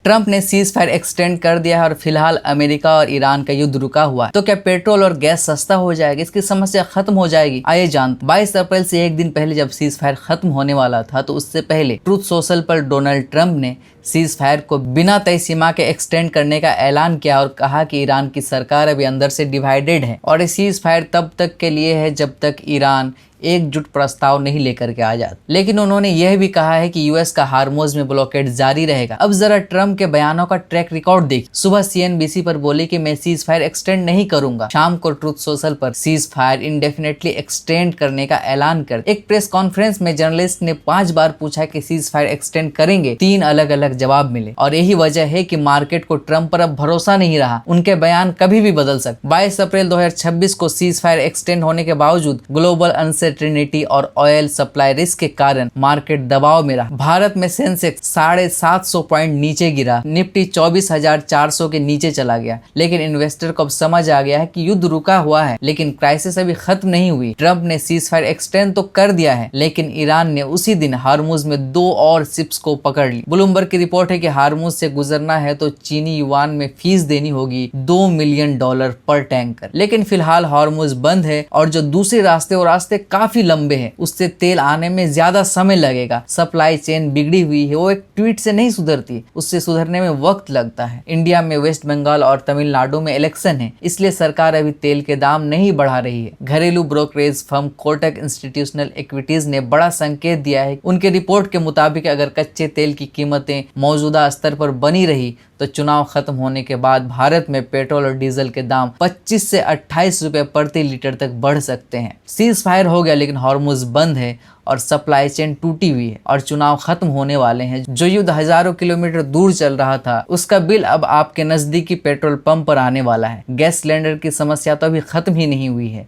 Trump ने cease fire extend कर दिया है और फिलहाल अमेरिका और ईरान का युद्ध रुका हुआ है। तो क्या पेट्रोल और गैस सस्ता हो जाएगा, इसकी समस्या खत्म हो जाएगी? आइए जानते। 22 अप्रैल से एक दिन पहले जब सीज फायर खत्म होने वाला था तो उससे पहले ट्रूथ सोशल पर डोनाल्ड ट्रंप ने सीज फायर को बिना तय सीमा के एक्सटेंड करने का ऐलान किया और कहा कि ईरान की सरकार अभी अंदर से डिवाइडेड है और सीज फायर तब तक के लिए है जब तक ईरान एकजुट प्रस्ताव नहीं लेकर के आ जाता। लेकिन उन्होंने यह भी कहा है कि यूएस का हार्मोज में ब्लॉकेड जारी रहेगा। अब जरा ट्रंप के बयानों का ट्रैक रिकॉर्ड देखिए। सुबह सीएनबीसी पर बोले कि मैं सीज फायर एक्सटेंड नहीं करूंगा। शाम को ट्रूथ सोशल पर सीज फायर इंडेफिनेटली एक्सटेंड करने का ऐलान कर। एक प्रेस कॉन्फ्रेंस में जर्नलिस्ट ने 5 बार पूछा कि सीज फायर एक्सटेंड करेंगे। 3 अलग अलग जवाब मिले और यही वजह है कि मार्केट को ट्रंप पर अब भरोसा नहीं रहा। उनके बयान कभी भी बदल सकते। 22 अप्रैल 2026 को सीज फायर एक्सटेंड होने के बावजूद ग्लोबल अनसर्टेनिटी और ऑयल सप्लाई रिस्क के कारण मार्केट दबाव में रहा। भारत में सेंसेक्स 750 पॉइंट नीचे गिरा, निफ्टी 24,400 के नीचे चला गया। लेकिन इन्वेस्टर को अब समझ आ गया है कि युद्ध रुका हुआ है लेकिन क्राइसिस अभी खत्म नहीं हुई। ट्रंप ने सीज फायर एक्सटेंड तो कर दिया है लेकिन ईरान ने उसी दिन हार्मुज में 2 और शिप्स को पकड़ ली। ब्लूमबर्ग की रिपोर्ट है कि हार्मुज से गुजरना है तो चीनी युआन में फीस देनी होगी $2 मिलियन पर टैंकर। लेकिन फिलहाल हार्मुज बंद है और जो दूसरे रास्ते काफी लंबे हैं, उससे तेल आने में ज्यादा समय लगेगा। सप्लाई चेन बिगड़ी हुई है, वो एक ट्वीट से नहीं सुधरती, उससे सुधरने में वक्त लगता है। इंडिया में वेस्ट बंगाल और तमिलनाडु में इलेक्शन है, इसलिए सरकार अभी तेल के दाम नहीं बढ़ा रही है। घरेलू brokerage firm Kotak institutional equities ने बड़ा संकेत दिया है। उनके रिपोर्ट के मुताबिक अगर कच्चे तेल की कीमतें मौजूदा स्तर पर बनी रही तो चुनाव खत्म होने के बाद भारत में पेट्रोल और डीजल के दाम 25 से 28 रुपए प्रति लीटर तक बढ़ सकते हैं। सीज फायर हो गया लेकिन हार्मुज बंद है और सप्लाई चेन टूटी हुई है और चुनाव खत्म होने वाले हैं। जो युद्ध हजारों किलोमीटर दूर चल रहा था उसका बिल अब आपके नजदीकी पेट्रोल पंप पर आने वाला है। गैस सिलेंडर की समस्या तो अभी खत्म ही नहीं हुई है।